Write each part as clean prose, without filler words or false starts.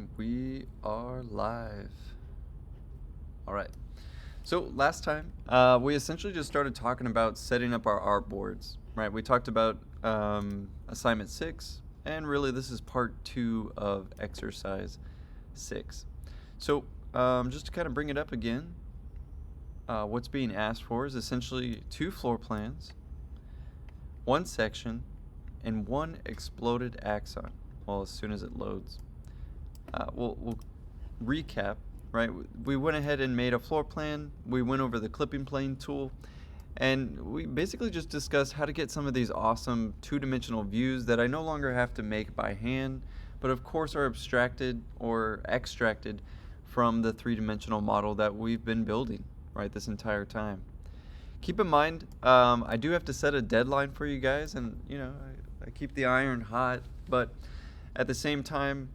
And we are live. All right. So last time, we essentially just started talking about setting up our artboards, right? We talked about assignment 6, and really this is part 2 of exercise 6. So just to kind of bring it up again, what's being asked for is essentially 2 floor plans, 1 section, and 1 exploded axon. Well, as soon as it loads. We'll recap, right? We went ahead and made a floor plan. We went over the clipping plane tool, and we basically just discussed how to get some of these awesome two-dimensional views that I no longer have to make by hand, but of course are abstracted or extracted from the three-dimensional model that we've been building, right, this entire time. Keep in mind, I do have to set a deadline for you guys, and I keep the iron hot, but at the same time,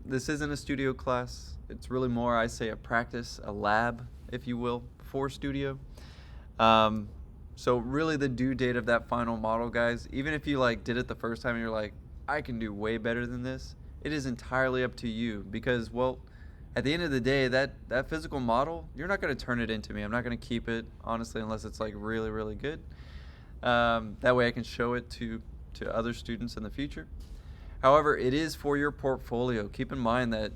this isn't a studio class. It's really more, I say, a practice, a lab, if you will, for studio. So really the due date of that final model, guys, even if you did it the first time and you're like, I can do way better than this, it is entirely up to you because, well, at the end of the day, that physical model, you're not going to turn it into me. I'm not going to keep it, honestly, unless it's really, really good. That way I can show it to other students in the future. However, it is for your portfolio. Keep in mind that,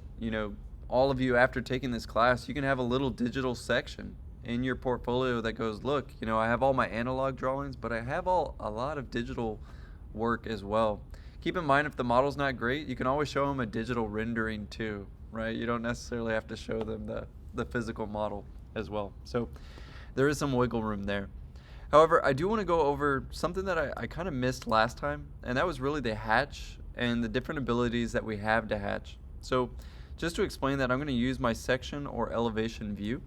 all of you, after taking this class, you can have a little digital section in your portfolio that goes, look, I have all my analog drawings, but I have a lot of digital work as well. Keep in mind, if the model's not great, you can always show them a digital rendering too, right? You don't necessarily have to show them the physical model as well. So there is some wiggle room there. However, I do want to go over something that I kind of missed last time, and that was really the hatch and the different abilities that we have to hatch. So just to explain that, I'm going to use my section or elevation view.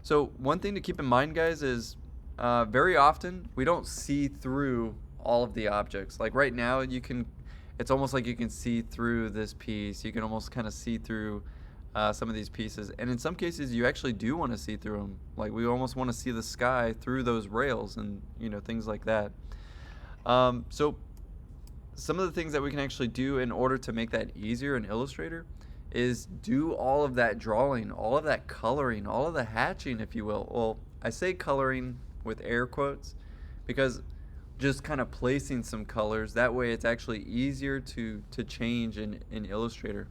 So one thing to keep in mind, guys, is very often we don't see through all of the objects. Like right now, it's almost like you can see through this piece. You can almost kind of see through some of these pieces. And in some cases, you actually do want to see through them. Like we almost want to see the sky through those rails and, things like that. So some of the things that we can actually do in order to make that easier in Illustrator is do all of that drawing, all of that coloring, all of the hatching, if you will. Well, I say coloring with air quotes because just kind of placing some colors, that way it's actually easier to change in Illustrator.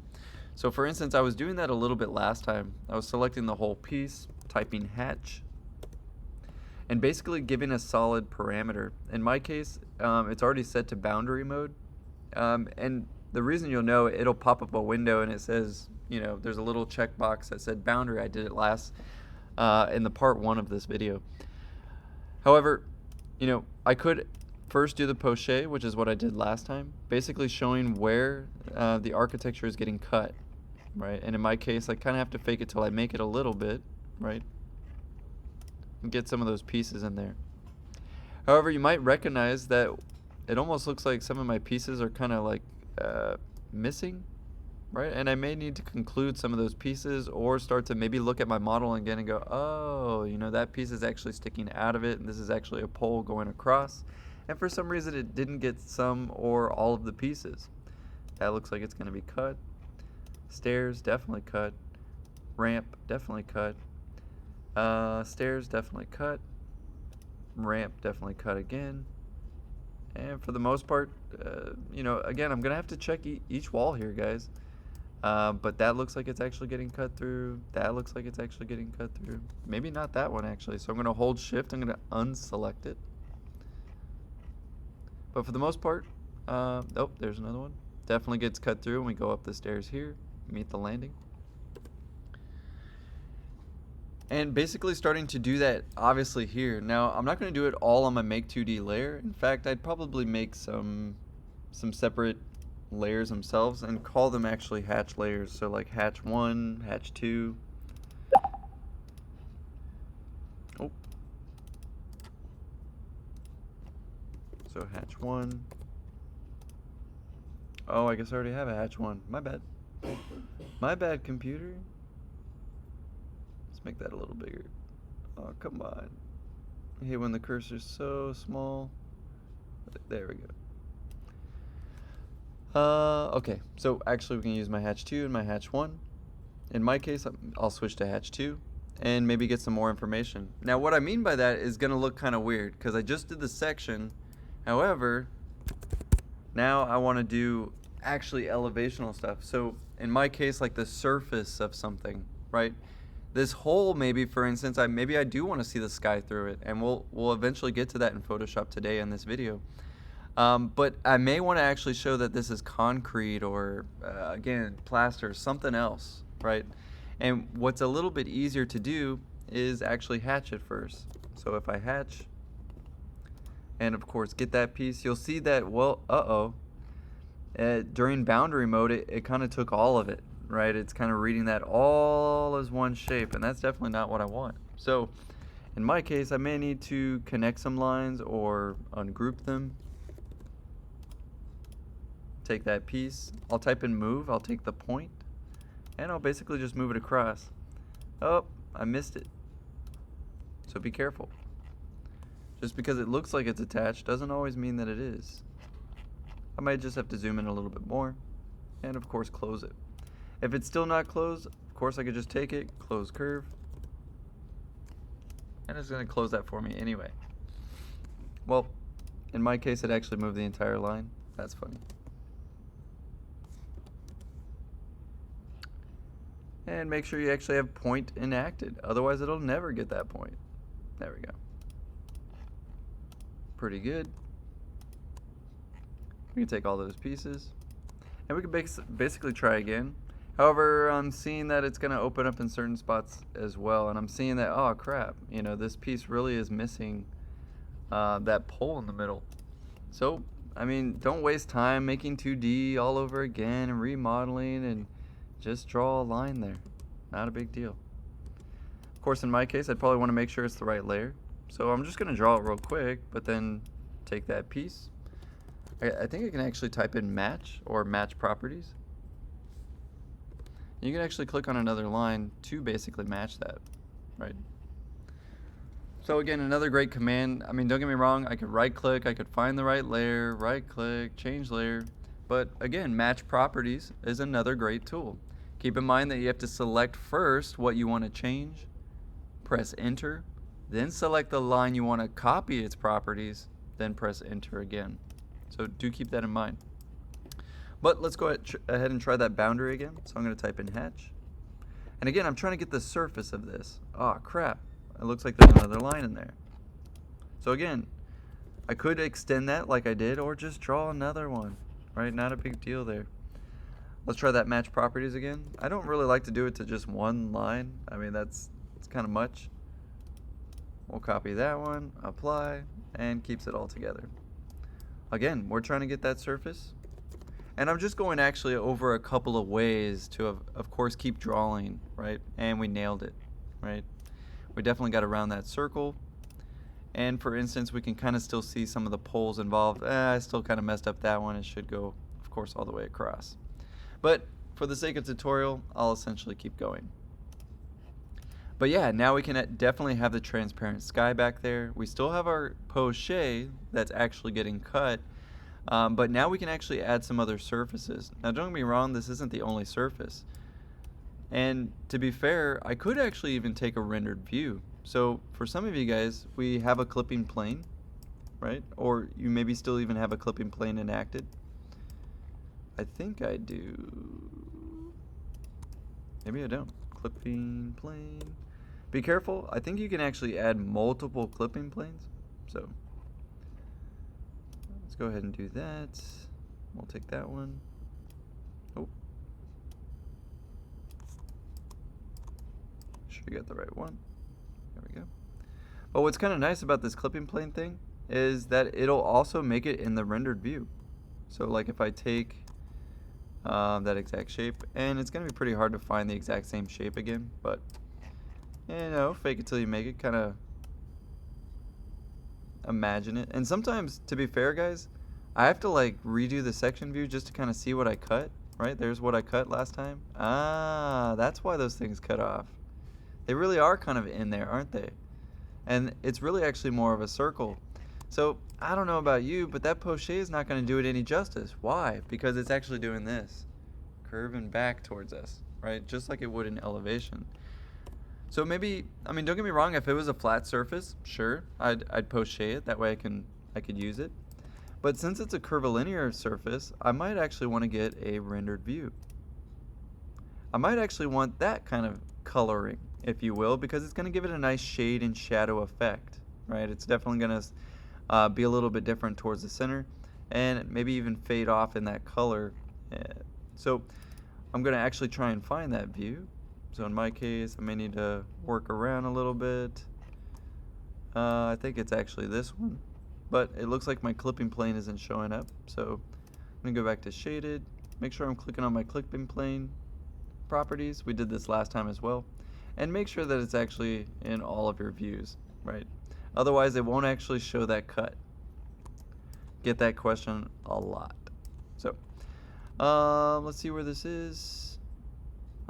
So for instance, I was doing that a little bit last time. I was selecting the whole piece, typing hatch, and basically giving a solid parameter. In my case, it's already set to boundary mode. And the reason you'll know, it'll pop up a window and it says, there's a little checkbox that said boundary. I did it last in the part 1 of this video. However, I could first do the poche, which is what I did last time, basically showing where the architecture is getting cut, right? And in my case, I kind of have to fake it till I make it a little bit, right? And get some of those pieces in there. However, you might recognize that it almost looks like some of my pieces are kind of missing, right? And I may need to conclude some of those pieces or start to maybe look at my model again and go, oh, that piece is actually sticking out of it and this is actually a pole going across. And for some reason it didn't get some or all of the pieces. That looks like it's going to be cut. Stairs, definitely cut. Ramp, definitely cut. Stairs, definitely cut. Ramp, definitely cut again. And for the most part, again, I'm going to have to check each wall here, guys. But that looks like it's actually getting cut through. That looks like it's actually getting cut through. Maybe not that one, actually. So I'm going to hold shift. I'm going to unselect it. But for the most part, oh, there's another one. Definitely gets cut through when we go up the stairs here, meet the landing. And basically starting to do that obviously here. Now, I'm not going to do it all on my Make 2D layer. In fact, I'd probably make some separate layers themselves and call them actually hatch layers. So like hatch 1, hatch 2. Oh. So hatch 1. Oh, I guess I already have a hatch 1. My bad. My bad, computer. Let's make that a little bigger. Oh, come on. I hate when the cursor's so small. There we go. Okay, so actually we can use my hatch 2 and my hatch 1. In my case, I'll switch to hatch 2 and maybe get some more information. Now what I mean by that is going to look kind of weird because I just did the section. However, now I want to do actually elevational stuff. So in my case, like the surface of something, right? This hole, maybe for instance, maybe I do want to see the sky through it, and we'll eventually get to that in Photoshop today in this video. But I may want to actually show that this is concrete or again plaster, something else, right? And what's a little bit easier to do is actually hatch it first. So if I hatch, and of course get that piece, you'll see that, well, during boundary mode, it kind of took all of it, right? It's kind of reading that all as one shape, and that's definitely not what I want. So in my case, I may need to connect some lines or ungroup them. Take that piece, I'll type in move, I'll take the point, and I'll basically just move it across. Oh, I missed it. So be careful. Just because it looks like it's attached doesn't always mean that it is. I might just have to zoom in a little bit more, and of course close it. If it's still not closed, of course I could just take it, close curve, and it's going to close that for me anyway. Well, in my case it actually moved the entire line. That's funny. And make sure you actually have point enacted, otherwise it'll never get that point. There we go. Pretty good. We can take all those pieces, and we can basically try again. However, I'm seeing that it's going to open up in certain spots as well, and I'm seeing that, oh crap, you know, this piece really is missing that pole in the middle. So, I mean, don't waste time making 2D all over again and remodeling, and just draw a line there. Not a big deal. Of course, in my case, I'd probably want to make sure it's the right layer. So I'm just going to draw it real quick, but then take that piece. I think I can actually type in match or match properties. You can actually click on another line to basically match that, right? So again, another great command. I mean, don't get me wrong, I could right click, I could find the right layer, right click, change layer. But again, match properties is another great tool. Keep in mind that you have to select first what you want to change, press enter, then select the line you want to copy its properties, then press enter again. So do keep that in mind. But let's go ahead and try that boundary again. So I'm going to type in hatch. And again, I'm trying to get the surface of this. Oh crap, it looks like there's another line in there. So again, I could extend that like I did, or just draw another one, right? Not a big deal there. Let's try that match properties again. I don't really like to do it to just one line. I mean, it's kind of much. We'll copy that one, apply, and keeps it all together. Again, we're trying to get that surface. And I'm just going actually over a couple of ways to, of course, keep drawing, right? And we nailed it, right? We definitely got around that circle. And for instance, we can kind of still see some of the poles involved. I still kind of messed up that one. It should go, of course, all the way across. But for the sake of tutorial, I'll essentially keep going. But yeah, now we can definitely have the transparent sky back there. We still have our poché that's actually getting cut, but now we can actually add some other surfaces. Now don't get me wrong, this isn't the only surface. And to be fair, I could actually even take a rendered view. So for some of you guys, we have a clipping plane, right? Or you maybe still even have a clipping plane enacted. I think I do. Maybe I don't. Clipping plane. Be careful, I think you can actually add multiple clipping planes. So let's go ahead and do that. We'll take that one. Oh. Sure you got the right one. There we go. But what's kind of nice about this clipping plane thing is that it'll also make it in the rendered view. So like if I take that exact shape, and it's going to be pretty hard to find the exact same shape again, but you know, fake it till you make it, kind of imagine it. And sometimes, to be fair guys, I have to like redo the section view just to kind of see what I cut, right? There's what I cut last time. Ah, that's why those things cut off. They really are kind of in there, aren't they? And it's really actually more of a circle. So I don't know about you, but that poche is not going to do it any justice. Why? Because it's actually doing this, curving back towards us, right? Just like it would in elevation. So maybe, I mean, don't get me wrong, if it was a flat surface, sure, I'd poche it. That way I could use it. But since it's a curvilinear surface, I might actually want to get a rendered view. I might actually want that kind of coloring, if you will, because it's going to give it a nice shade and shadow effect, right? It's definitely going to be a little bit different towards the center and maybe even fade off in that color. So I'm going to actually try and find that view. So in my case, I may need to work around a little bit. I think it's actually this one, but it looks like my clipping plane isn't showing up. So I'm going to go back to shaded, make sure I'm clicking on my clipping plane properties. We did this last time as well. And make sure that it's actually in all of your views, right? Otherwise, it won't actually show that cut. Get that question a lot. So let's see where this is.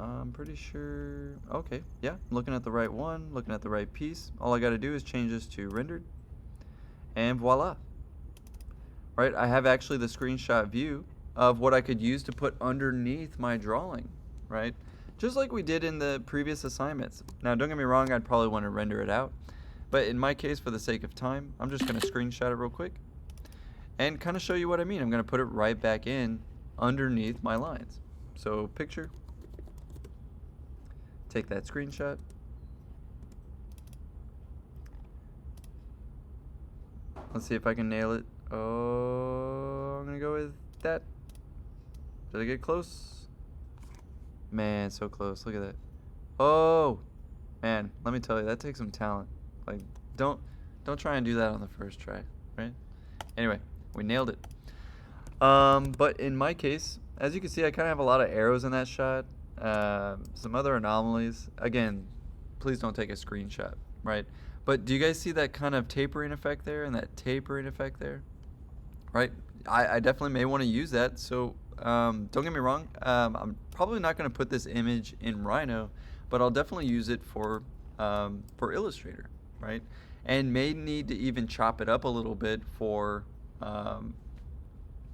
I'm pretty sure. Okay, yeah, I'm looking at the right one, looking at the right piece. All I got to do is change this to rendered, and voila. Right, I have actually the screenshot view of what I could use to put underneath my drawing, right? Just like we did in the previous assignments. Now, don't get me wrong, I'd probably want to render it out, but in my case, for the sake of time, I'm just going to screenshot it real quick and kind of show you what I mean. I'm going to put it right back in underneath my lines. So picture. Take that screenshot. Let's see if I can nail it. Oh, I'm gonna go with that. Did I get close? Man, so close. Look at that. Oh, man, let me tell you, that takes some talent. Like, don't try and do that on the first try, right? Anyway, we nailed it. But in my case, as you can see, I kind of have a lot of arrows in that shot. Some other anomalies. Again, please don't take a screenshot, right? But do you guys see that kind of tapering effect there and that tapering effect there? Right? I definitely may want to use that. So don't get me wrong. I'm probably not going to put this image in Rhino, but I'll definitely use it for Illustrator, right? And may need to even chop it up a little bit for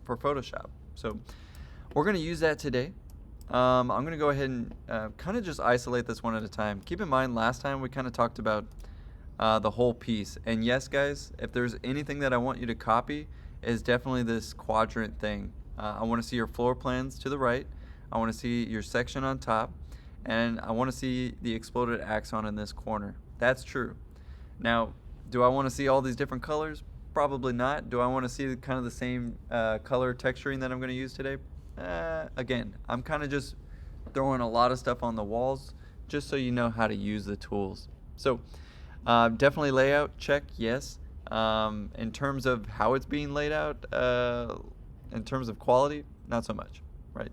Photoshop. So we're going to use that today. I'm going to go ahead and kind of just isolate this one at a time. Keep in mind, last time we kind of talked about the whole piece. And yes, guys, if there's anything that I want you to copy, is definitely this quadrant thing. I want to see your floor plans to the right. I want to see your section on top. And I want to see the exploded axon in this corner. That's true. Now, do I want to see all these different colors? Probably not. Do I want to see kind of the same color texturing that I'm going to use today? Again, I'm kind of just throwing a lot of stuff on the walls just so you know how to use the tools. So definitely layout, check, yes. In terms of how it's being laid out, in terms of quality, not so much, right?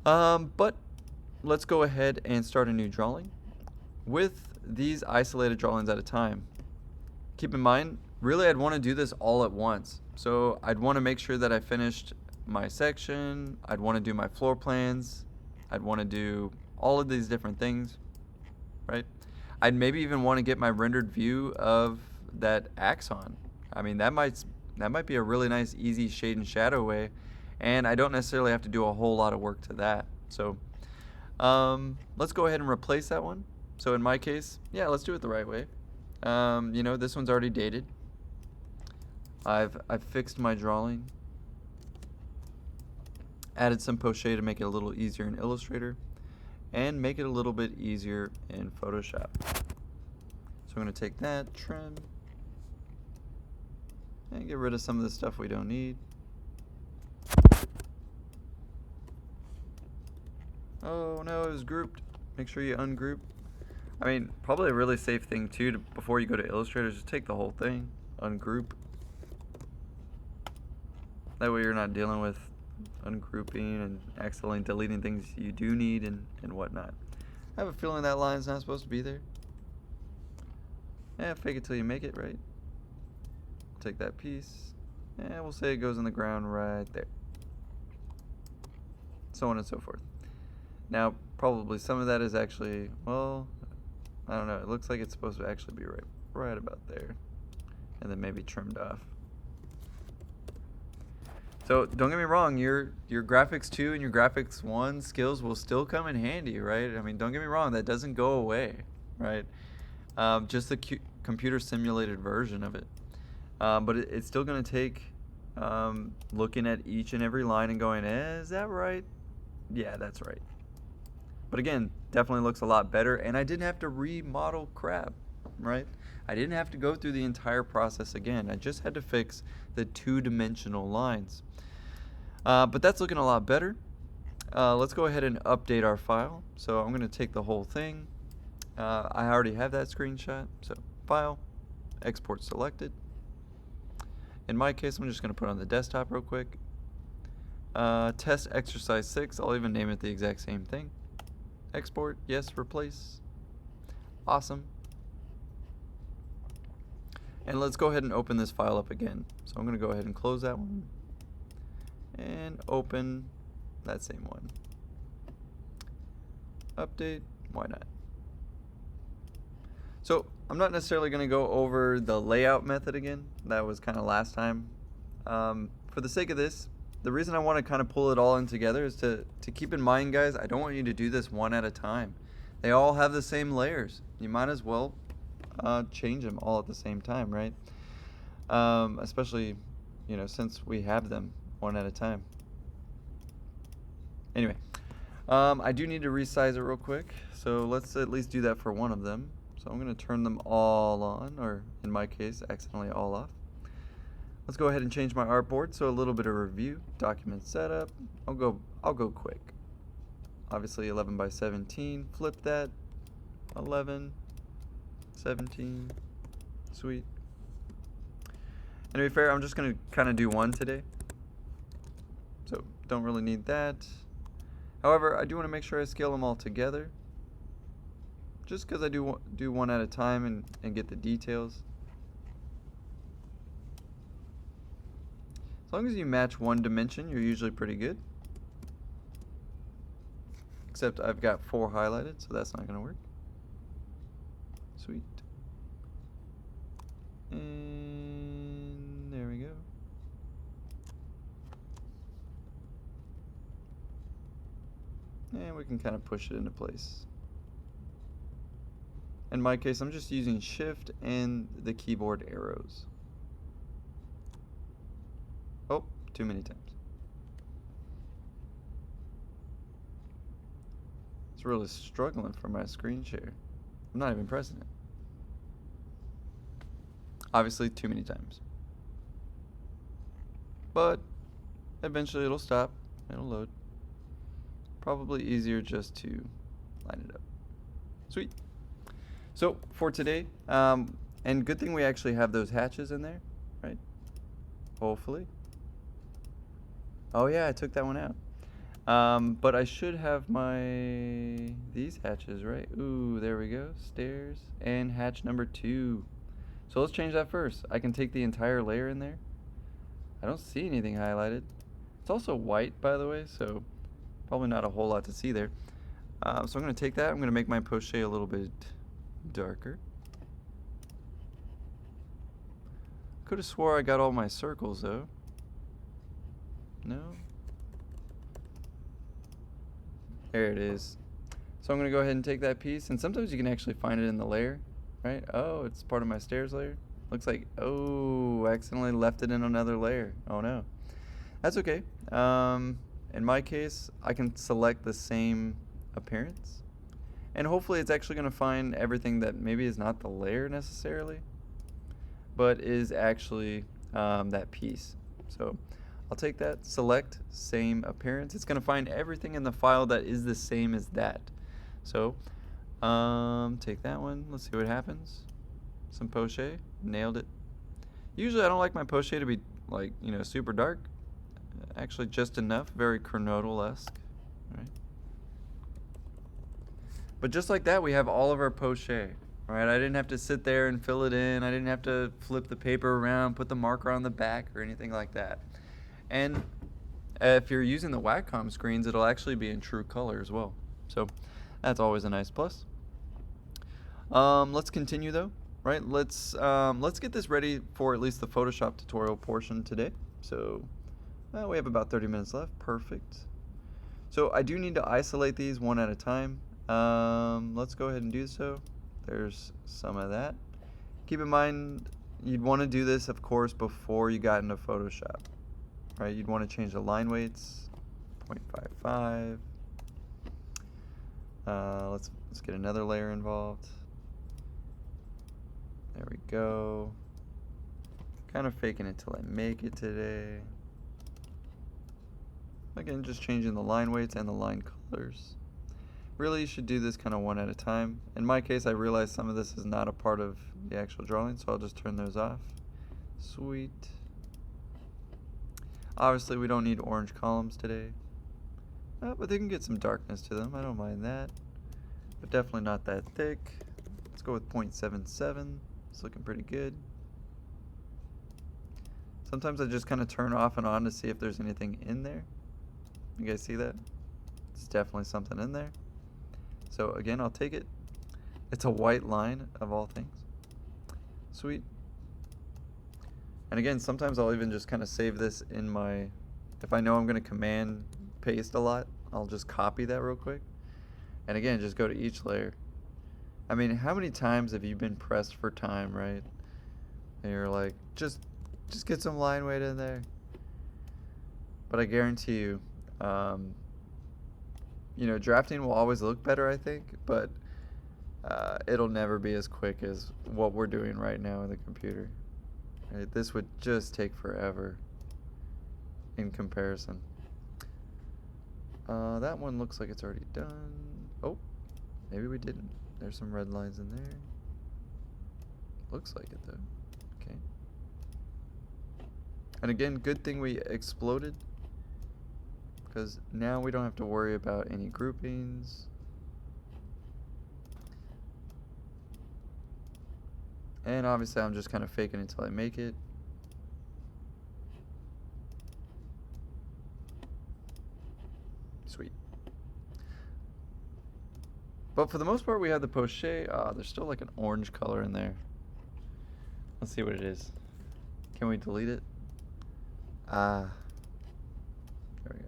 But let's go ahead and start a new drawing with these isolated drawings at a time. Keep in mind, really I'd want to do this all at once. So I'd want to make sure that I finished my section, I'd want to do my floor plans, I'd want to do all of these different things, right? I'd maybe even want to get my rendered view of that axon. I mean, that might be a really nice, easy shade and shadow way, and I don't necessarily have to do a whole lot of work to that. So let's go ahead and replace that one. So in my case, yeah, let's do it the right way. You know, this one's already dated. I've fixed my drawing. Added some poche to make it a little easier in Illustrator and make it a little bit easier in Photoshop. So I'm going to take that, trim, and get rid of some of the stuff we don't need. Oh no, it was grouped. Make sure you ungroup. I mean, probably a really safe thing too before you go to Illustrator is just take the whole thing, ungroup. That way you're not dealing with ungrouping and accidentally deleting things you do need and whatnot. I have a feeling that line's not supposed to be there. Yeah, fake it till you make it, right? Take that piece, and we'll say it goes in the ground right there. So on and so forth. Now, probably some of that is actually, well, I don't know. It looks like it's supposed to actually be right about there. and then maybe trimmed off. So don't get me wrong, your graphics 2 and your graphics 1 skills will still come in handy, right? I mean, don't get me wrong, that doesn't go away, right? Just the computer simulated version of it. But it's still going to take looking at each and every line and going, is that right? Yeah, that's right. But again, definitely looks a lot better, and I didn't have to remodel crap, right? I didn't have to go through the entire process again. I just had to fix the two-dimensional lines. But that's looking a lot better. Let's go ahead and update our file. So I'm going to take the whole thing. I already have that screenshot. So File, Export Selected. In my case, I'm just going to put it on the desktop real quick. Test exercise 6. I'll even name it the exact same thing. Export, yes, replace. Awesome. And let's go ahead and open this file up again. So I'm going to go ahead and close that one and open that same one. Update, why not? So I'm not necessarily going to go over the layout method again. That was kind of last time. For the sake of this, the reason I want to kind of pull it all in together is to keep in mind, guys, I don't want you to do this one at a time. They all have the same layers. You might as well change them all at the same time, right? Especially, you know, since we have them one at a time. Anyway, I do need to resize it real quick, so let's at least do that for one of them. So I'm going to turn them all on, or in my case, accidentally all off. Let's go ahead and change my artboard. So a little bit of review, document setup. I'll go quick. Obviously 11 by 17. Flip that. 11, 17. Sweet. And to be fair, I'm just going to kind of do one today. So don't really need that. However, I do want to make sure I scale them all together. Just because I do one at a time and get the details. As long as you match one dimension, you're usually pretty good. Except I've got 4 highlighted, so that's not going to work. Sweet. And there we go. And we can kind of push it into place. In my case, I'm just using Shift and the keyboard arrows. Oh, too many times. It's really struggling for my screen share. I'm not even pressing it. Obviously, too many times. But eventually it'll stop. It'll load. Probably easier just to line it up. Sweet. So for today, and good thing we actually have those hatches in there, right? Hopefully. Oh yeah, I took that one out. But I should have these hatches, right? Ooh, there we go. Stairs and hatch number 2. So let's change that first. I can take the entire layer in there. I don't see anything highlighted. It's also white, by the way, so probably not a whole lot to see there. So I'm going to take that. I'm going to make my poche a little bit darker. Could have swore I got all my circles though. No. There it is. So I'm going to go ahead and take that piece, and sometimes you can actually find it in the layer, right? Oh, it's part of my stairs layer. Looks like, oh, I accidentally left it in another layer. Oh no. That's okay. In my case, I can select the same appearance. And hopefully it's actually going to find everything that maybe is not the layer necessarily, but is actually that piece. So I'll take that, select same appearance. It's going to find everything in the file that is the same as that. So take that one. Let's see what happens. Some poche. Nailed it. Usually I don't like my poche to be like, you know, super dark. Actually just enough. Very Kernodle-esque. Right? But just like that, we have all of our poche, right? I didn't have to sit there and fill it in. I didn't have to flip the paper around, put the marker on the back or anything like that. And if you're using the Wacom screens, it'll actually be in true color as well. So that's always a nice plus. Let's continue though. right? Let's get this ready for at least the Photoshop tutorial portion today. So we have about 30 minutes left. Perfect. So I do need to isolate these one at a time. Let's go ahead and do so. There's some of that. Keep in mind, you'd want to do this, of course, before you got into Photoshop, right? You'd want to change the line weights, 0.55. Let's get another layer involved. There we go. Kind of faking it till I make it today. Again, just changing the line weights and the line colors. Really, you should do this kind of one at a time. In my case, I realized some of this is not a part of the actual drawing, so I'll just turn those off. Sweet. Obviously, we don't need orange columns today. But they can get some darkness to them. I don't mind that. But definitely not that thick. Let's go with 0.77. It's looking pretty good. Sometimes I just kind of turn off and on to see if there's anything in there. You guys see that? It's definitely something in there. So again, I'll take it. It's a white line of all things. Sweet. And again, sometimes I'll even just kind of save this in my, if I know I'm going to command paste a lot, I'll just copy that real quick. And again, just go to each layer. I mean, how many times have you been pressed for time, right? And you're like, just get some line weight in there. But I guarantee you, you know, drafting will always look better, I think, but it'll never be as quick as what we're doing right now in the computer. Right? This would just take forever in comparison. That one looks like it's already done. Oh, maybe we didn't. There's some red lines in there. Looks like it though. Okay. And again, good thing we exploded, because now we don't have to worry about any groupings. And obviously I'm just kind of faking it until I make it. Sweet. But for the most part we have the poche. There's still like an orange color in there. Let's see what it is. Can we delete it? There we go.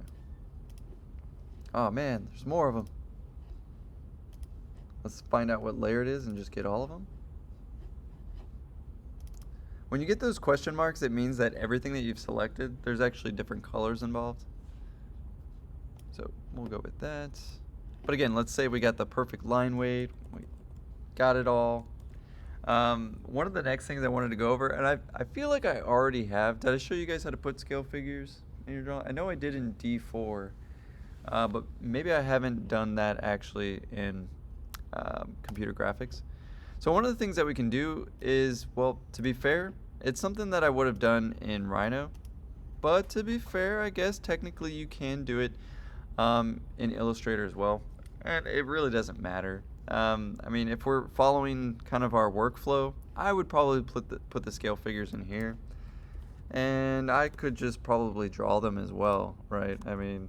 Oh man, there's more of them. Let's find out what layer it is and just get all of them. When you get those question marks, it means that everything that you've selected, there's actually different colors involved. So we'll go with that. But again, let's say we got the perfect line weight. We got it all. One of the next things I wanted to go over, and I feel like I already have. Did I show you guys how to put scale figures in your drawing? I know I did in D4, but maybe I haven't done that actually in computer graphics. So one of the things that we can do is, well, to be fair, it's something that I would have done in Rhino, but to be fair, I guess technically you can do it in Illustrator as well, and it really doesn't matter. I mean, if we're following kind of our workflow, I would probably put the scale figures in here, and I could just probably draw them as well, right? I mean,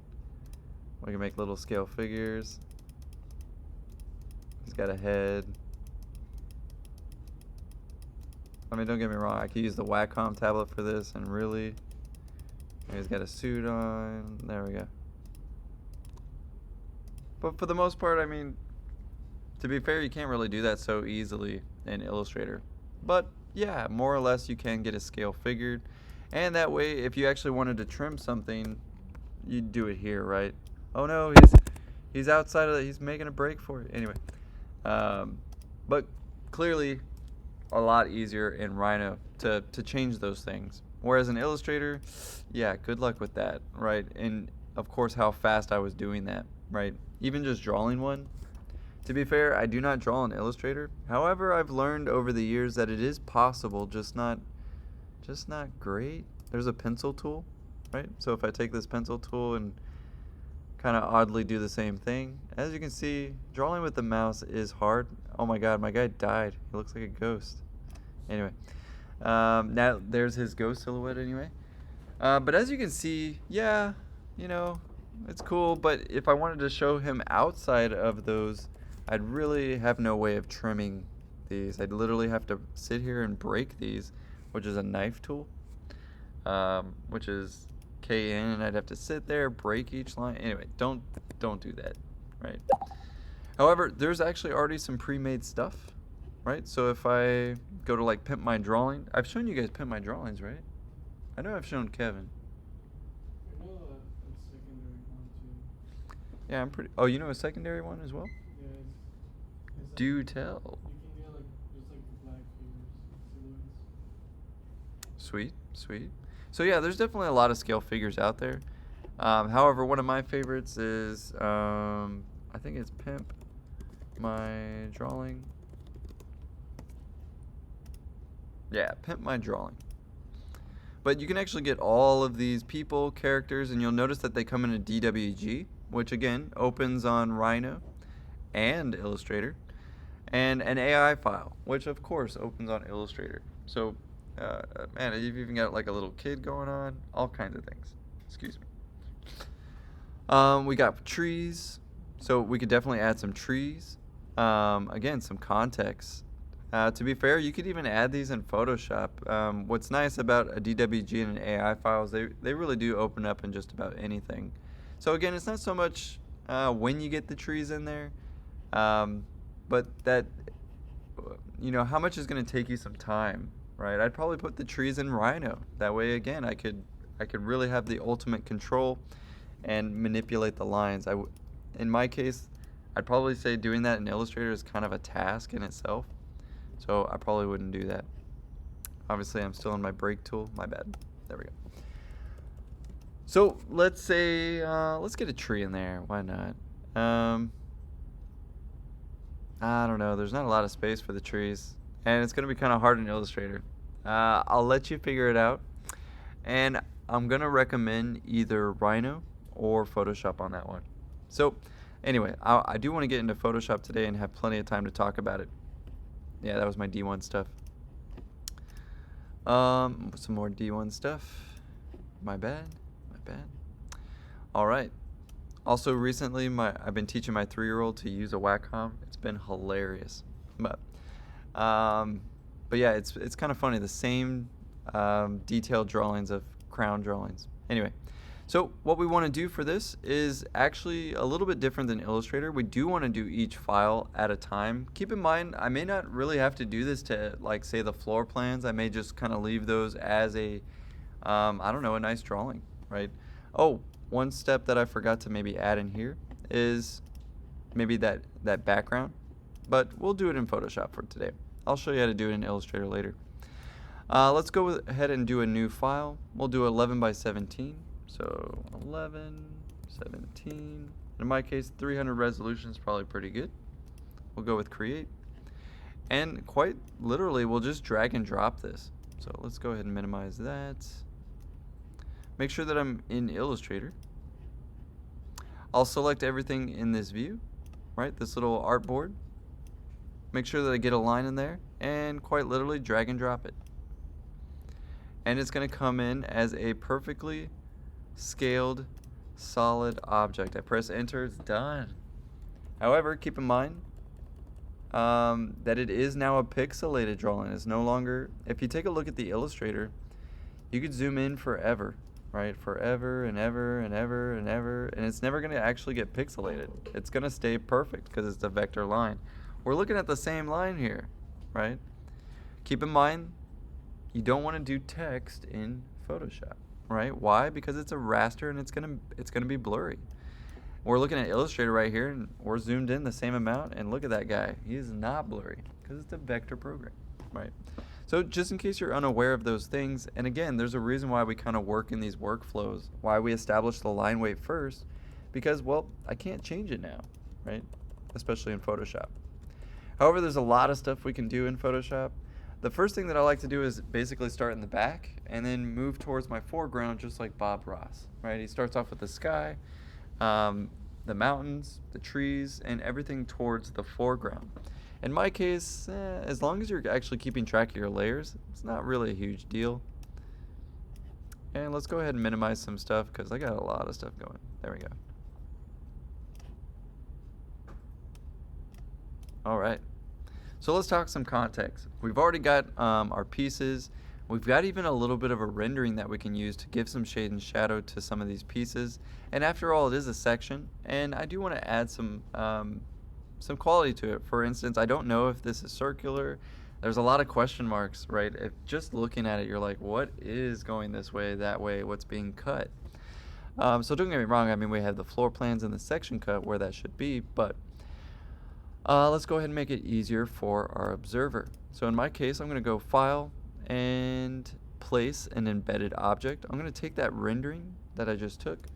we can make little scale figures. He's got a head. I mean, don't get me wrong, I could use the Wacom tablet for this, and really, he's got a suit on. There we go. But for the most part, I mean, to be fair, you can't really do that so easily in Illustrator. But yeah, more or less you can get a scale figured. And that way, if you actually wanted to trim something, you'd do it here, right? Oh no, he's outside of it. He's making a break for it. Anyway, but clearly a lot easier in Rhino to change those things. Whereas in Illustrator, yeah, good luck with that, right? And of course, how fast I was doing that, right? Even just drawing one. To be fair, I do not draw in Illustrator. However, I've learned over the years that it is possible, just not great. There's a pencil tool, right? So if I take this pencil tool and kind of oddly do the same thing, as you can see, drawing with the mouse is hard. Oh my god, my guy died. He looks like a ghost. Anyway, now there's his ghost silhouette anyway. But as you can see, yeah, you know, it's cool, but if I wanted to show him outside of those, I'd really have no way of trimming these. I'd literally have to sit here and break these, which is a knife tool, which is KN, and I'd have to sit there, break each line. Anyway, don't do that, right? However, there's actually already some pre-made stuff, right? So if I go to like Pimp My Drawing, I've shown you guys Pimp My Drawings, right? I know I've shown Kevin. I know a secondary one too. Yeah, I'm pretty. Oh, you know a secondary one as well? Yeah, it's Do like, tell. you can get like just like the black figures, silhouettes. Sweet, sweet. So yeah, there's definitely a lot of scale figures out there. However, one of my favorites is I think it's Pimp My Drawing. Yeah, Pimp My Drawing. But you can actually get all of these people, characters, and you'll notice that they come in a DWG, which again opens on Rhino and Illustrator, and an AI file, which of course opens on Illustrator. So, man, you've even got like a little kid going on, all kinds of things. Excuse me. We got trees, so we could definitely add some trees. Again, some context. To be fair, you could even add these in Photoshop. What's nice about a DWG and an AI file is they really do open up in just about anything. So again, it's not so much when you get the trees in there, but that, you know, how much is going to take you some time, right? I'd probably put the trees in Rhino. That way, again, I could really have the ultimate control and manipulate the lines. In my case, I'd probably say doing that in Illustrator is kind of a task in itself. So I probably wouldn't do that. Obviously, I'm still in my break tool. My bad. There we go. So let's say, let's get a tree in there. Why not? I don't know. There's not a lot of space for the trees. And it's going to be kind of hard in Illustrator. I'll let you figure it out. And I'm going to recommend either Rhino or Photoshop on that one. So anyway, I do want to get into Photoshop today and have plenty of time to talk about it. Yeah, that was my D1 stuff. Some more D1 stuff. My bad. All right. Also, recently, I've been teaching my 3-year-old to use a Wacom. It's been hilarious. But yeah, it's kind of funny. The same detailed drawings of crown drawings. Anyway. So what we want to do for this is actually a little bit different than Illustrator. We do want to do each file at a time. Keep in mind, I may not really have to do this to, like, say the floor plans. I may just kind of leave those as a, I don't know, a nice drawing, right? Oh, one step that I forgot to maybe add in here is maybe that background, but we'll do it in Photoshop for today. I'll show you how to do it in Illustrator later. Let's go ahead and do a new file. We'll do 11 by 17. So 11, 17, in my case 300 resolution is probably pretty good. We'll go with create, and quite literally we'll just drag and drop this. So let's go ahead and minimize that. Make sure that I'm in Illustrator. I'll select everything in this view, right, this little artboard. Make sure that I get a line in there and quite literally drag and drop it. And it's going to come in as a perfectly scaled solid object. I press enter, it's done. However, keep in mind that it is now a pixelated drawing. It's no longer, if you take a look at the Illustrator, you could zoom in forever, right? Forever and ever and ever and ever, and it's never going to actually get pixelated. It's going to stay perfect because it's a vector line. We're looking at the same line here, right? Keep in mind, you don't want to do text in Photoshop. Right? Why? Because it's a raster and it's gonna be blurry. We're looking at Illustrator right here, and we're zoomed in the same amount, and look at that guy. He is not blurry because it's a vector program, right? So just in case you're unaware of those things, and again, there's a reason why we kind of work in these workflows, why we establish the line weight first, because, well, I can't change it now, right? Especially in Photoshop. However, there's a lot of stuff we can do in Photoshop. The first thing that I like to do is basically start in the back and then move towards my foreground, just like Bob Ross, right? He starts off with the sky, the mountains, the trees, and everything towards the foreground. In my case, as long as you're actually keeping track of your layers, it's not really a huge deal. And let's go ahead and minimize some stuff because I got a lot of stuff going. There we go. All right. So let's talk some context. We've already got our pieces. We've got even a little bit of a rendering that we can use to give some shade and shadow to some of these pieces. And after all, it is a section, and I do want to add some quality to it. For instance, I don't know if this is circular. There's a lot of question marks, right? If just looking at it, you're like, what is going this way, that way, what's being cut? So don't get me wrong, I mean, we have the floor plans and the section cut where that should be, but let's go ahead and make it easier for our observer. So in my case, I'm going to go File and Place an Embedded Object. I'm going to take that rendering that I just took,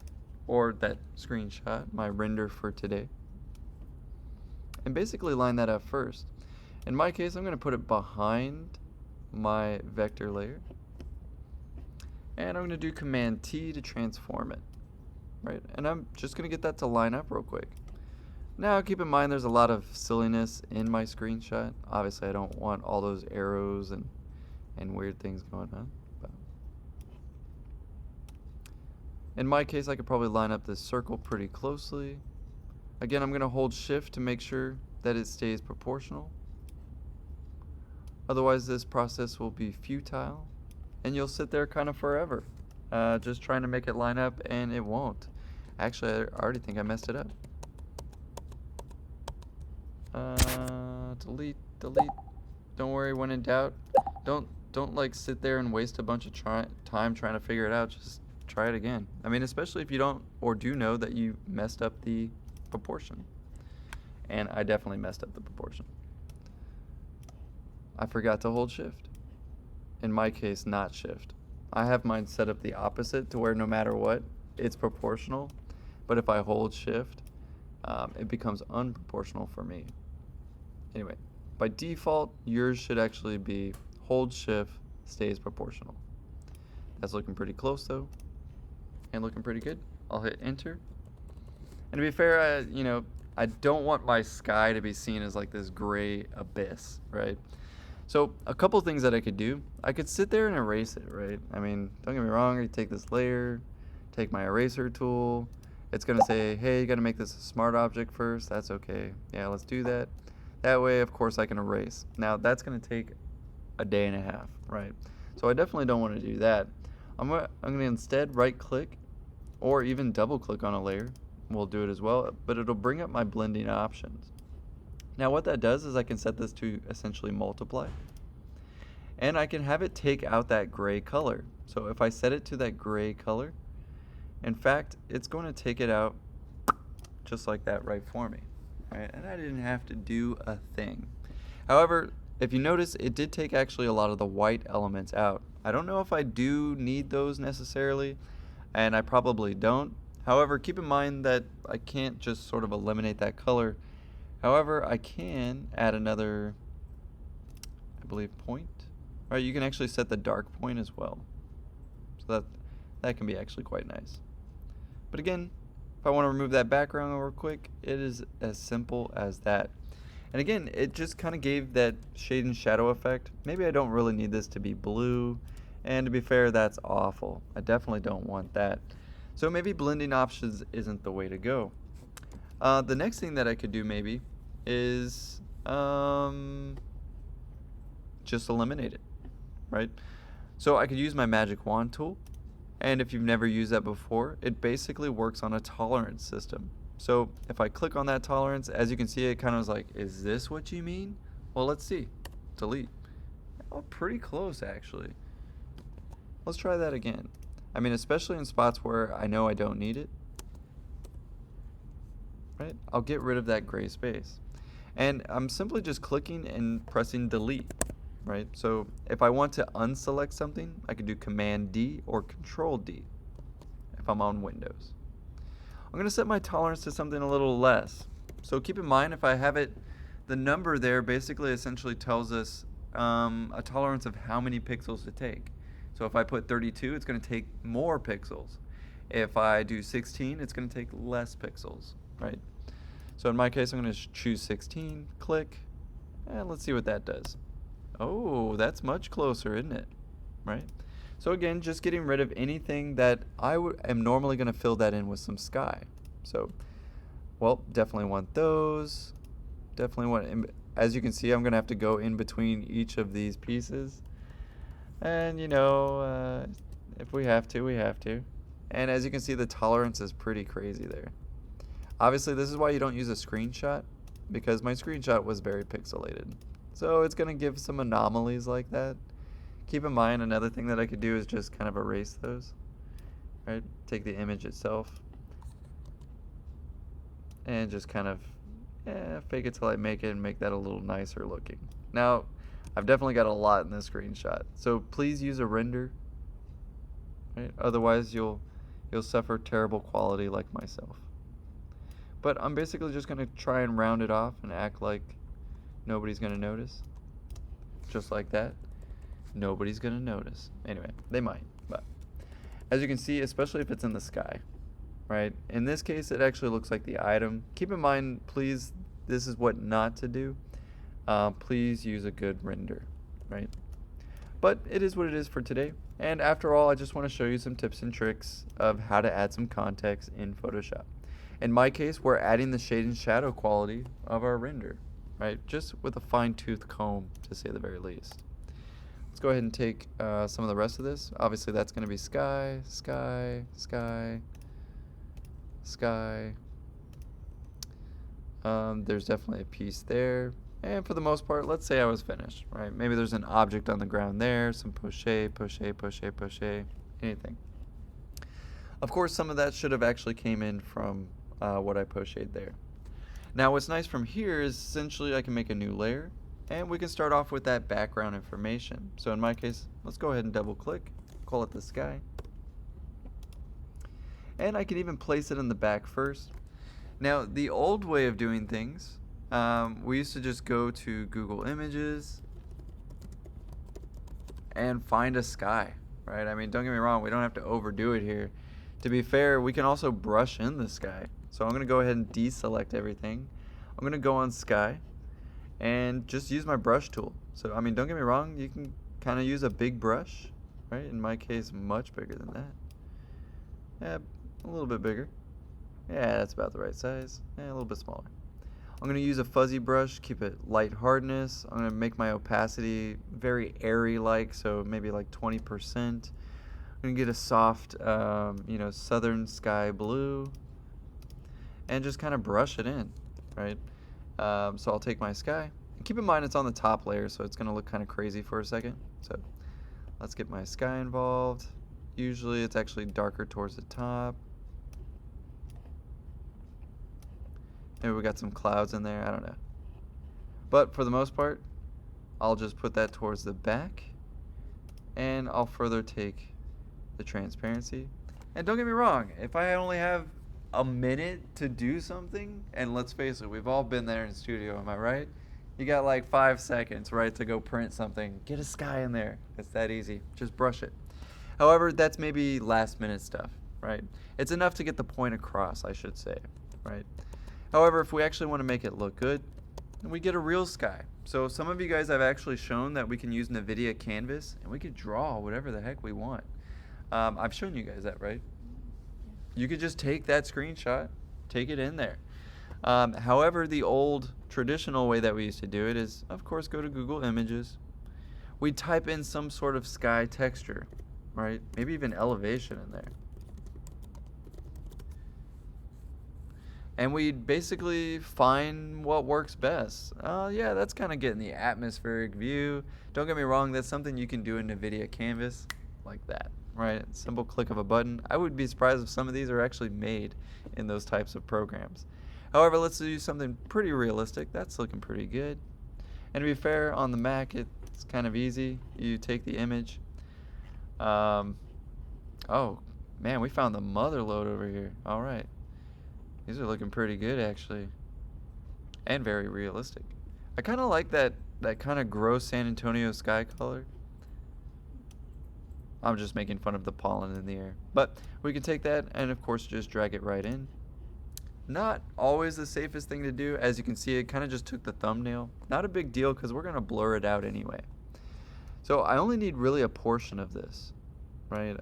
or that screenshot, my render for today, and basically line that up first. In my case, I'm going to put it behind my vector layer, and I'm going to do Command T to transform it, right? And I'm just going to get that to line up real quick. Now, keep in mind there's a lot of silliness in my screenshot. Obviously, I don't want all those arrows and weird things going on. But in my case, I could probably line up this circle pretty closely. Again, I'm going to hold Shift to make sure that it stays proportional. Otherwise, this process will be futile, and you'll sit there kind of forever, just trying to make it line up, and it won't. Actually, I already think I messed it up. Delete. Don't worry, when in doubt, don't like sit there and waste a bunch of time trying to figure it out. Just try it again. I mean, especially if you don't or do know that you messed up the proportion. And I definitely messed up the proportion. I forgot to hold Shift. In my case, not Shift. I have mine set up the opposite to where no matter what, it's proportional. But if I hold Shift, it becomes unproportional for me. Anyway, by default, yours should actually be hold Shift, stays proportional. That's looking pretty close though, and looking pretty good. I'll hit Enter. And to be fair, I don't want my sky to be seen as like this gray abyss, right? So a couple things that I could do. I could sit there and erase it, right? I mean, don't get me wrong, I take this layer, take my eraser tool. It's gonna say, hey, you gotta make this a smart object first. That's okay. Yeah, let's do that. That way, of course, I can erase. Now, that's gonna take a day and a half, right? So I definitely don't wanna do that. I'm gonna instead right click or even double click on a layer. We'll do it as well, but it'll bring up my blending options. Now what that does is I can set this to essentially multiply, and I can have it take out that gray color. So if I set it to that gray color, in fact, it's going to take it out just like that right for me, right? And I didn't have to do a thing. However, if you notice, it did take actually a lot of the white elements out. I don't know if I do need those necessarily, and I probably don't. However, keep in mind that I can't just sort of eliminate that color. However, I can add another, I believe, point. All right, you can actually set the dark point as well. So that can be actually quite nice. But again, if I want to remove that background real quick, it is as simple as that. And again, it just kind of gave that shade and shadow effect. Maybe I don't really need this to be blue. And to be fair, that's awful. I definitely don't want that. So maybe blending options isn't the way to go. The next thing that I could do maybe is just eliminate it, right? So I could use my magic wand tool, and if you've never used that before, it basically works on a tolerance system. So if I click on that tolerance, as you can see, it kind of is like, is this what you mean? Well, let's see. Delete. Oh, pretty close actually. Let's try that again. I mean, especially in spots where I know I don't need it. Right? I'll get rid of that gray space. And I'm simply just clicking and pressing delete, right? So if I want to unselect something, I can do Command D or Control D if I'm on Windows. I'm going to set my tolerance to something a little less. So keep in mind, if I have it, the number there basically essentially tells us a tolerance of how many pixels to take. So if I put 32, it's going to take more pixels. If I do 16, it's going to take less pixels, right? So in my case, I'm going to choose 16, click, and let's see what that does. Oh, that's much closer, isn't it? Right? So again, just getting rid of anything that I am normally going to fill that in with some sky. So, well, definitely want those. Definitely want as you can see, I'm gonna have to go in between each of these pieces. And you know, if we have to, we have to. And as you can see, the tolerance is pretty crazy there. Obviously, this is why you don't use a screenshot, because my screenshot was very pixelated. So it's gonna give some anomalies like that. Keep in mind, another thing that I could do is just kind of erase those, right? Take the image itself and just kind of fake it till I make it and make that a little nicer looking. Now, I've definitely got a lot in this screenshot, so please use a render, right? Otherwise, you'll suffer terrible quality like myself. But I'm basically just gonna try and round it off and act like nobody's gonna notice. Just like that. Nobody's gonna notice. Anyway, they might, but as you can see, especially if it's in the sky, right? In this case, it actually looks like the item. Keep in mind, please, this is what not to do. Please use a good render, right? But it is what it is for today. And after all, I just want to show you some tips and tricks of how to add some context in Photoshop. In my case, we're adding the shade and shadow quality of our render, right? Just with a fine-tooth comb, to say the very least. Let's go ahead and take some of the rest of this. Obviously, that's going to be sky, sky, sky, sky. There's definitely a piece there. And for the most part, let's say I was finished, right? Maybe there's an object on the ground there, some poche, poche, poche, poche, anything. Of course, some of that should have actually came in from what I poche'd there. Now, what's nice from here is essentially I can make a new layer, and we can start off with that background information. So in my case, let's go ahead and double click, call it the sky. And I can even place it in the back first. Now, the old way of doing things, we used to just go to Google Images and find a sky, right? I mean, don't get me wrong, we don't have to overdo it here. To be fair, we can also brush in the sky. So I'm gonna go ahead and deselect everything. I'm gonna go on sky and just use my brush tool. So, I mean, don't get me wrong, you can kind of use a big brush, right? In my case, much bigger than that. Yeah, a little bit bigger. Yeah, that's about the right size. Yeah, a little bit smaller. I'm going to use a fuzzy brush, keep it light hardness. I'm going to make my opacity very airy-like, so maybe like 20%. I'm going to get a soft, southern sky blue, and just kind of brush it in, right? So I'll take my sky. And keep in mind it's on the top layer, so it's going to look kind of crazy for a second. So let's get my sky involved. Usually it's actually darker towards the top. Maybe we got some clouds in there, I don't know. But for the most part, I'll just put that towards the back, and I'll further take the transparency. And don't get me wrong, if I only have a minute to do something, and let's face it, we've all been there in studio, am I right? You got like 5 seconds, right, to go print something. Get a sky in there. It's that easy. Just brush it. However, that's maybe last minute stuff, right? It's enough to get the point across, I should say, right? However, if we actually want to make it look good, then we get a real sky. So some of you guys have actually shown that we can use NVIDIA Canvas, and we could draw whatever the heck we want. I've shown you guys that, right? You could just take that screenshot, take it in there. However, the old traditional way that we used to do it is, of course, go to Google Images. We'd type in some sort of sky texture, right? Maybe even elevation in there. And we'd basically find what works best. Yeah, that's kind of getting the atmospheric view. Don't get me wrong, that's something you can do in NVIDIA Canvas, like that, right? Simple click of a button. I would be surprised if some of these are actually made in those types of programs. However, let's do something pretty realistic. That's looking pretty good. And to be fair, on the Mac, it's kind of easy. You take the image. Oh, man, we found the mother lode over here. All right. These are looking pretty good, actually, and very realistic. I kind of like that kind of gross San Antonio sky color. I'm just making fun of the pollen in the air. But we can take that and, of course, just drag it right in. Not always the safest thing to do. As you can see, it kind of just took the thumbnail. Not a big deal because we're going to blur it out anyway. So I only need really a portion of this, right?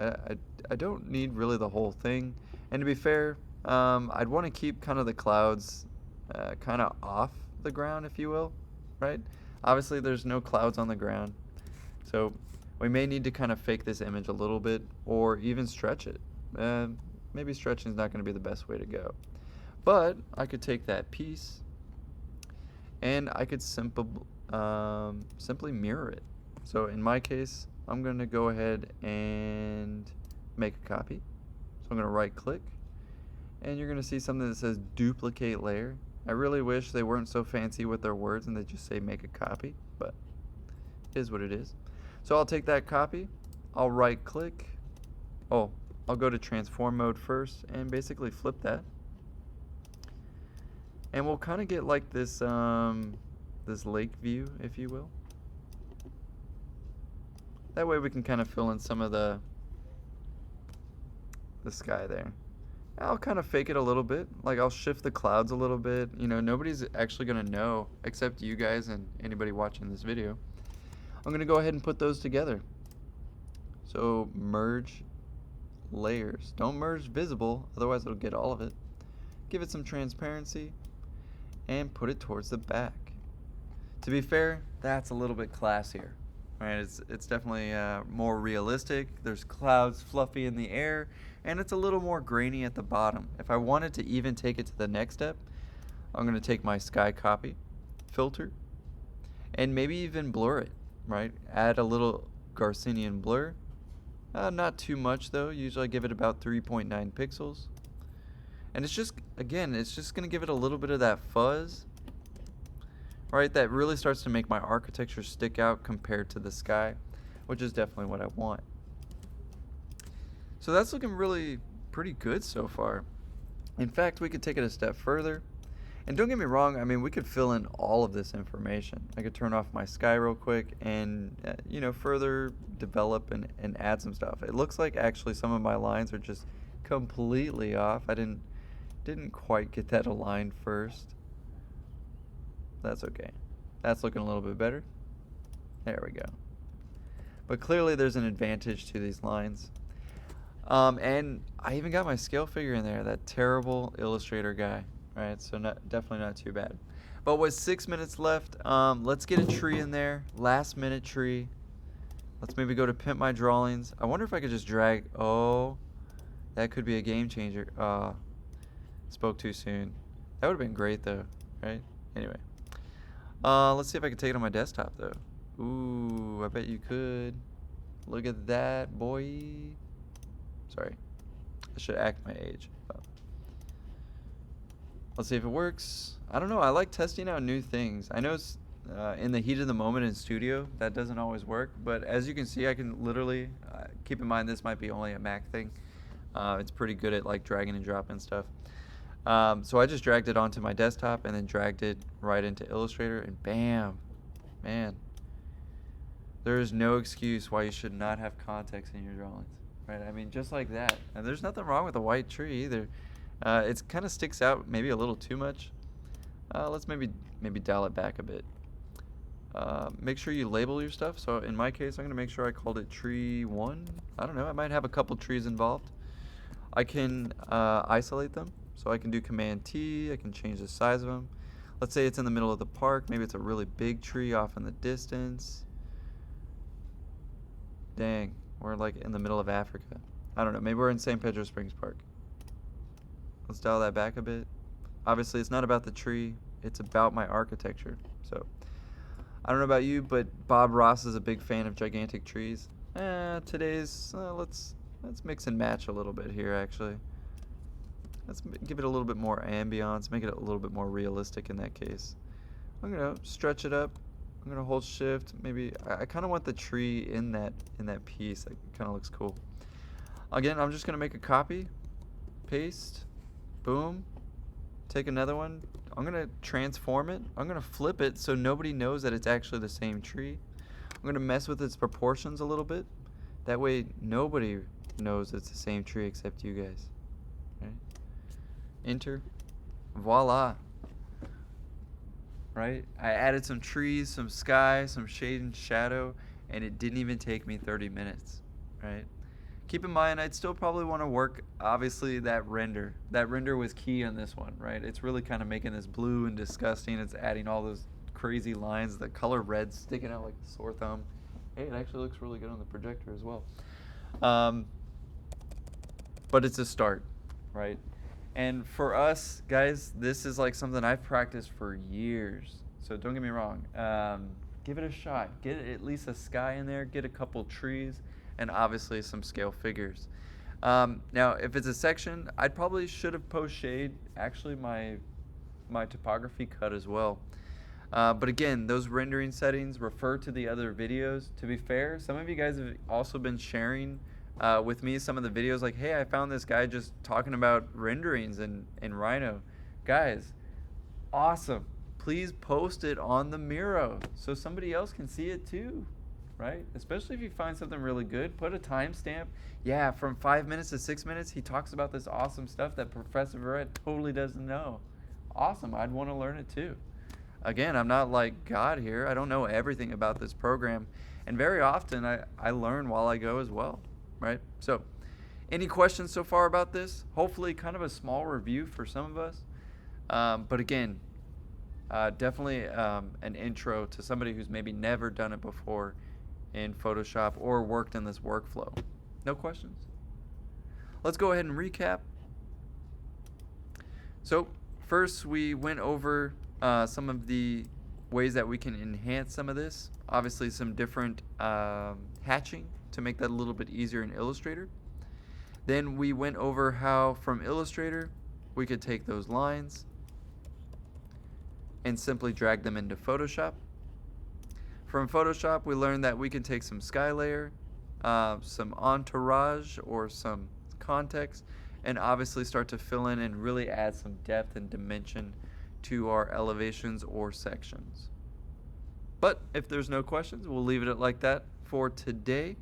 I don't need really the whole thing. And to be fair, I'd want to keep kind of the clouds kind of off the ground, if you will. right? Obviously, there's no clouds on the ground. So we may need to kind of fake this image a little bit or even stretch it. Maybe stretching is not going to be the best way to go. But I could take that piece and I could simply mirror it. So in my case, I'm going to go ahead and make a copy. So I'm going to right click and you're going to see something that says duplicate layer. I really wish they weren't so fancy with their words and they just say make a copy, but it is what it is. So I'll take that copy, I'll right click, I'll go to transform mode first and basically flip that. And we'll kind of get like this this lake view, if you will. That way we can kind of fill in some of the sky there. I'll kind of fake it a little bit, like I'll shift the clouds a little bit. You know, nobody's actually gonna know except you guys and anybody watching this video. I'm gonna go ahead and put those together. So merge layers. Don't merge visible, otherwise it'll get all of it. Give it some transparency and put it towards the back. To be fair, that's a little bit classier, right? It's definitely more realistic. There's clouds fluffy in the air, and it's a little more grainy at the bottom. If I wanted to even take it to the next step, I'm gonna take my sky copy, filter, and maybe even blur it, right? Add a little Gaussian blur. Not too much though, usually I give it about 3.9 pixels. And it's just, again, it's just gonna give it a little bit of that fuzz, right? That really starts to make my architecture stick out compared to the sky, which is definitely what I want. So that's looking really pretty good so far. In fact, we could take it a step further. And don't get me wrong, I mean, we could fill in all of this information. I could turn off my sky real quick and, you know, further develop and add some stuff. It looks like actually some of my lines are just completely off. I didn't quite get that aligned first. That's okay. That's looking a little bit better. There we go. But clearly there's an advantage to these lines. And I even got my scale figure in there, that terrible Illustrator guy. Right, so definitely not too bad. But with 6 minutes left, let's get a tree in there. Last minute tree. Let's maybe go to pimp my drawings. I wonder if I could just drag. Oh, that could be a game changer. Spoke too soon. That would have been great though, right? Anyway, let's see if I can take it on my desktop though. Ooh, I bet you could. Look at that, boy. Sorry, I should act my age. Let's see if it works. I don't know. I like testing out new things. I know it's in the heat of the moment in studio, that doesn't always work. But as you can see, I can literally, keep in mind this might be only a Mac thing. It's pretty good at like dragging and dropping stuff. So I just dragged it onto my desktop and then dragged it right into Illustrator and bam, man. There is no excuse why you should not have context in your drawings, right? I mean, just like that. And there's nothing wrong with a white tree either. It kind of sticks out maybe a little too much. Let's maybe dial it back a bit. Make sure you label your stuff. So in my case, I'm going to make sure I called it tree 1. I don't know. I might have a couple trees involved. I can isolate them. So I can do Command T. I can change the size of them. Let's say it's in the middle of the park. Maybe it's a really big tree off in the distance. Dang, we're like in the middle of Africa. I don't know. Maybe we're in St. Pedro Springs Park. Let's dial that back a bit. Obviously, it's not about the tree. It's about my architecture. So, I don't know about you, but Bob Ross is a big fan of gigantic trees. Let's mix and match a little bit here, actually. Let's give it a little bit more ambiance, make it a little bit more realistic in that case. I'm gonna stretch it up. I'm gonna hold shift. Maybe I kind of want the tree in that piece. It kind of looks cool. Again, I'm just gonna make a copy, paste. Boom. Take another one. I'm going to transform it. I'm going to flip it so nobody knows that it's actually the same tree. I'm going to mess with its proportions a little bit. That way nobody knows it's the same tree except you guys. Right? Enter. Voila. Right? I added some trees, some sky, some shade and shadow, and it didn't even take me 30 minutes. Right? Keep in mind, I'd still probably want to work, obviously, that render. That render was key on this one, right? It's really kind of making this blue and disgusting. It's adding all those crazy lines, the color red sticking out like a sore thumb. Hey, it actually looks really good on the projector as well. But it's a start, right? And for us, guys, this is like something I've practiced for years. So don't get me wrong. Give it a shot. Get at least a sky in there. Get a couple trees, and obviously some scale figures. Now, if it's a section, I probably should have post shade actually my topography cut as well. But again, those rendering settings refer to the other videos. To be fair, some of you guys have also been sharing with me some of the videos like, hey, I found this guy just talking about renderings in Rhino. Guys, awesome. Please post it on the Miro so somebody else can see it too, right? Especially if you find something really good, put a timestamp. Yeah, from 5 minutes to 6 minutes, he talks about this awesome stuff that Professor Verrett totally doesn't know. Awesome, I'd want to learn it too. Again, I'm not like God here. I don't know everything about this program. And very often I learn while I go as well, right? So any questions so far about this? Hopefully kind of a small review for some of us. But again, definitely an intro to somebody who's maybe never done it before in Photoshop or worked in this workflow. No questions? Let's go ahead and recap. So first we went over some of the ways that we can enhance some of this. Obviously some different hatching to make that a little bit easier in Illustrator. Then we went over how from Illustrator we could take those lines and simply drag them into Photoshop. From Photoshop we learned that we can take some sky layer, some entourage or some context, and obviously start to fill in and really add some depth and dimension to our elevations or sections. But if there's no questions, we'll leave it at like that for today.